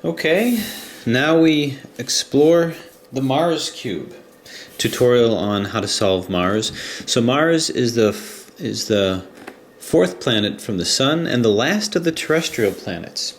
Okay, now we explore the Mars cube tutorial on how to solve Mars. So Mars is the fourth planet from the Sun and the last of the terrestrial planets.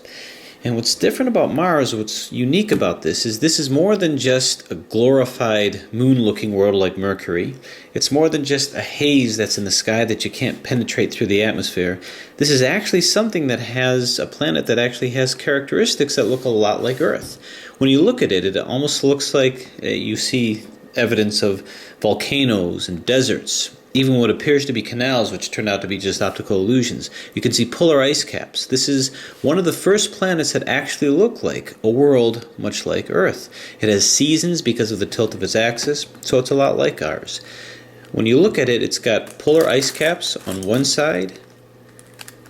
And what's different about Mars, what's unique about this is more than just a glorified moon-looking world like Mercury. It's more than just a haze that's in the sky that you can't penetrate through the atmosphere. This is actually something that has a planet that actually has characteristics that look a lot like Earth. When you look at it, it almost looks like you see evidence of volcanoes and deserts, even what appears to be canals, which turned out to be just optical illusions. You can see polar ice caps. This is one of the first planets that actually look like a world much like Earth. It has seasons because of the tilt of its axis, so it's a lot like ours. When you look at it, it's got polar ice caps on one side,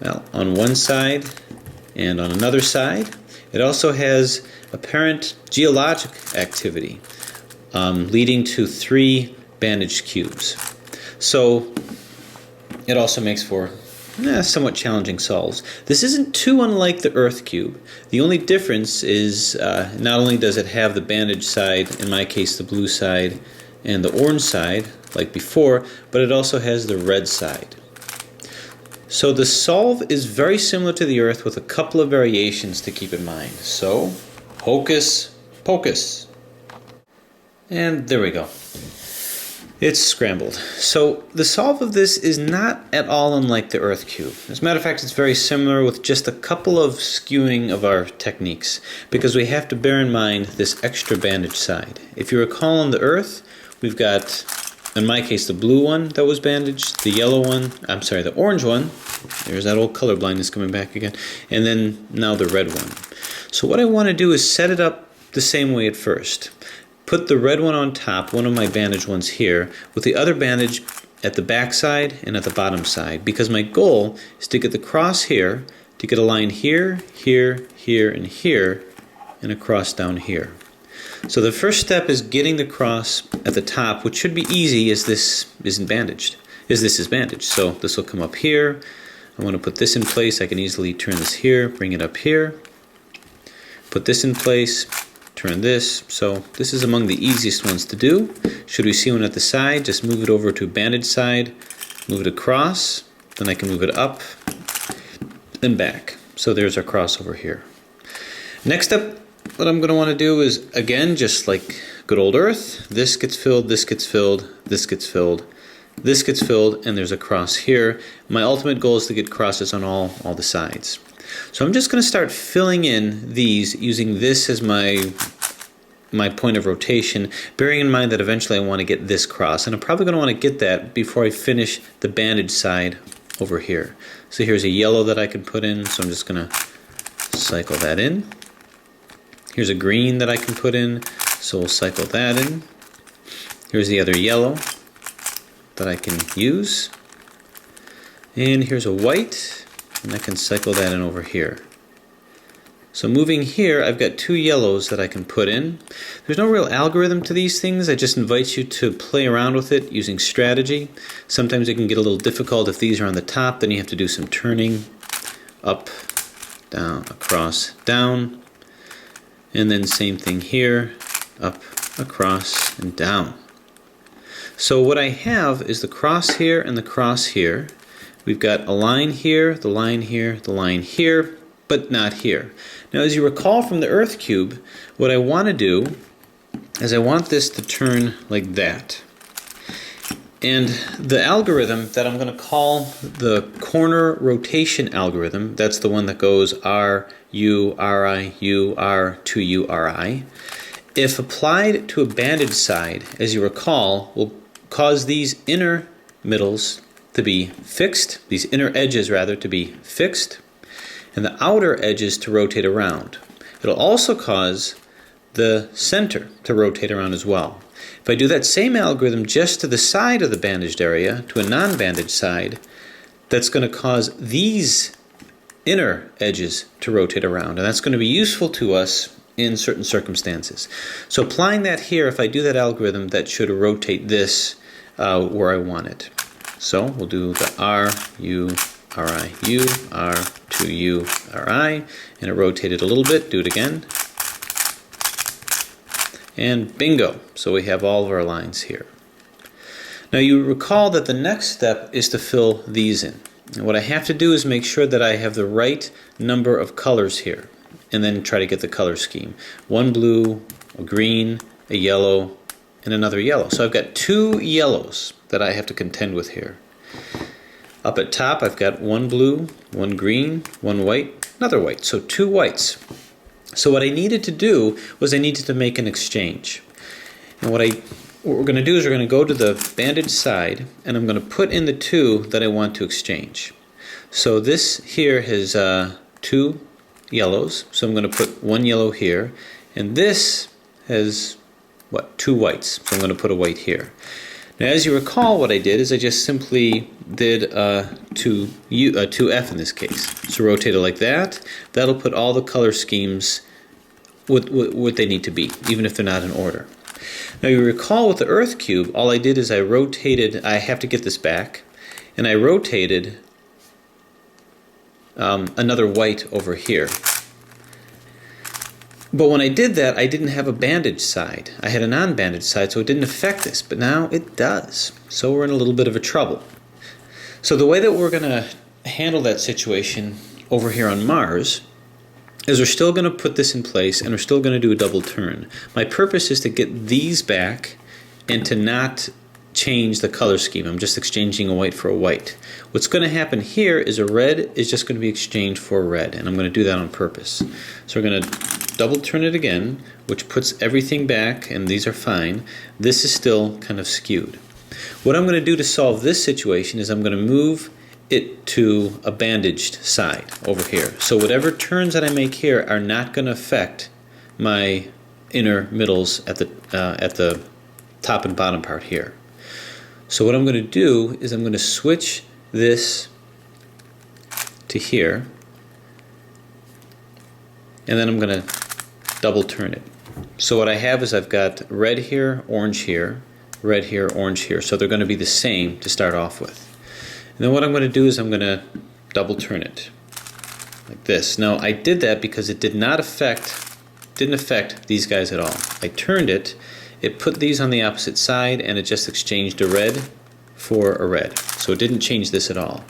and on another side. It also has apparent geologic activity, leading to 3 bandaged cubes. So it also makes for somewhat challenging solves. This isn't too unlike the Earth cube. The only difference is not only does it have the bandaged side, in my case the blue side, and the orange side, like before, but it also has the red side. So the solve is very similar to the Earth with a couple of variations to keep in mind. So, hocus pocus. And there we go. It's scrambled. So the solve of this is not at all unlike the Earth cube. As a matter of fact, it's very similar with just a couple of skewing of our techniques, because we have to bear in mind this extra bandaged side. If you recall on the Earth, we've got, in my case, the blue one that was bandaged, the yellow one, the orange one, there's that old color blindness coming back again, and then now the red one. So what I want to do is set it up the same way at first. Put the red one on top, one of my bandaged ones here, with the other bandage at the back side and at the bottom side, because my goal is to get the cross here, to get a line here, here, here, and here, and a cross down here. So the first step is getting the cross at the top, which should be easy as this isn't bandaged, So this will come up here. I want to put this in place. I can easily turn this here, bring it up here, put this in place, turn this. So this is among the easiest ones to do. Should we see one at the side, just move it over to bandaged side, move it across, then I can move it up and back. So there's our cross over here. Next up, what I'm going to want to do is, again, just like good old Earth, this gets filled, this gets filled, this gets filled, this gets filled, and there's a cross here. My ultimate goal is to get crosses on all the sides. So I'm just going to start filling in these using this as my point of rotation, bearing in mind that eventually I want to get this cross, and I'm probably going to want to get that before I finish the bandaged side over here. So here's a yellow that I can put in, so I'm just going to cycle that in. Here's a green that I can put in, so we'll cycle that in. Here's the other yellow that I can use. And here's a white, and I can cycle that in over here. So moving here, I've got 2 yellows that I can put in. There's no real algorithm to these things. I just invite you to play around with it using strategy. Sometimes it can get a little difficult if these are on the top, then you have to do some turning, up, down, across, down. And then same thing here, up, across, and down. So what I have is the cross here and the cross here. We've got a line here, the line here, the line here, but not here. Now, as you recall from the Earth cube, what I want to do is I want this to turn like that. And the algorithm that I'm going to call the corner rotation algorithm, that's the one that goes R, U, R, I, U, R, 2, U, R, I. If applied to a bandaged side, as you recall, will cause these inner middles to be fixed, these inner edges rather to be fixed, and the outer edges to rotate around. It'll also cause the center to rotate around as well. If I do that same algorithm just to the side of the bandaged area, to a non-bandaged side, that's going to cause these inner edges to rotate around, and that's going to be useful to us in certain circumstances. So applying that here, if I do that algorithm, that should rotate this where I want it. So we'll do the R, U, R, I, U, R, 2, U, R, I, and it rotated a little bit. Do it again. And bingo! So we have all of our lines here. Now you recall that the next step is to fill these in. And what I have to do is make sure that I have the right number of colors here, and then try to get the color scheme. One blue, a green, a yellow, and another yellow. So I've got 2 yellows that I have to contend with here. Up at top I've got 1 blue, 1 green, 1 white, another white. So 2 whites. So what I needed to do was I needed to make an exchange. And what we're going to do is we're going to go to the bandaged side, and I'm going to put in the 2 that I want to exchange. So this here has 2 yellows, so I'm going to put 1 yellow here, and this has 2 whites, so I'm going to put a white here. Now as you recall, what I did is I just simply did 2F in this case. So rotate it like that. That'll put all the color schemes what they need to be, even if they're not in order. Now you recall with the earth cube, all I did is I rotated, I have to get this back, and I rotated another white over here. But when I did that, I didn't have a bandaged side. I had a non-bandaged side, so it didn't affect this, but now it does. So we're in a little bit of a trouble. So the way that we're going to handle that situation over here on Mars is we're still going to put this in place, and we're still going to do a double turn. My purpose is to get these back and to not change the color scheme. I'm just exchanging a white for a white. What's going to happen here is a red is just going to be exchanged for a red, and I'm going to do that on purpose. So we're going to double turn it again, which puts everything back, and these are fine. This is still kind of skewed. What I'm going to do to solve this situation is I'm going to move it to a bandaged side over here. So whatever turns that I make here are not going to affect my inner middles at the top and bottom part here. So what I'm going to do is I'm going to switch this to here, and then I'm going to double turn it. So what I have is I've got red here, orange here, red here, orange here. So they're going to be the same to start off with. And then what I'm going to do is I'm going to double turn it like this. Now I did that because it didn't affect these guys at all. I turned it, it put these on the opposite side, and it just exchanged a red for a red. So it didn't change this at all.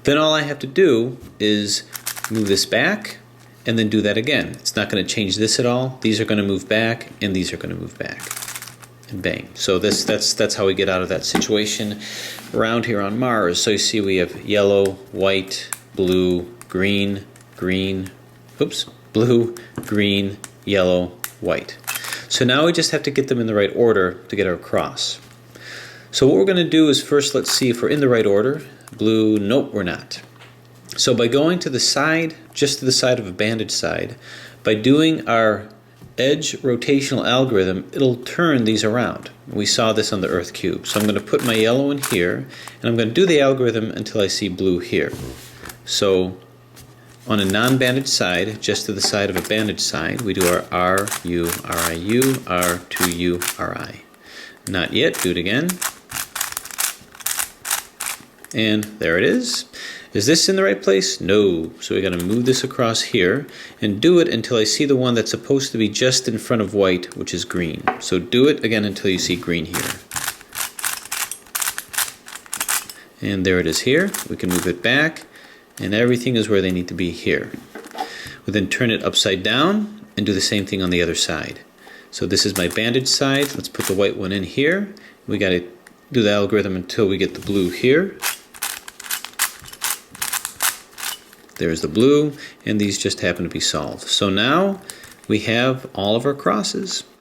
Then all I have to do is move this back and then do that again. It's not going to change this at all. These are going to move back, and these are going to move back. And bang. So that's how we get out of that situation around here on Mars. So you see we have yellow, white, blue, green, blue, green, yellow, white. So now we just have to get them in the right order to get our cross. So what we're going to do is first let's see if we're in the right order. Blue, nope, we're not. So by going to the side, just to the side of a bandaged side, by doing our edge rotational algorithm, it'll turn these around. We saw this on the earth cube. So I'm going to put my yellow in here, and I'm going to do the algorithm until I see blue here. So on a non-bandaged side, just to the side of a bandaged side, we do our R, U, R, I, U, R, 2, U, R, I. Not yet, do it again. And there it is. Is this in the right place? No. So we got to move this across here and do it until I see the one that's supposed to be just in front of white, which is green. So do it again until you see green here. And there it is here. We can move it back, and everything is where they need to be here. We then turn it upside down and do the same thing on the other side. So this is my bandaged side. Let's put the white one in here. We got to do the algorithm until we get the blue here. There's the blue, and these just happen to be solved. So now we have all of our crosses.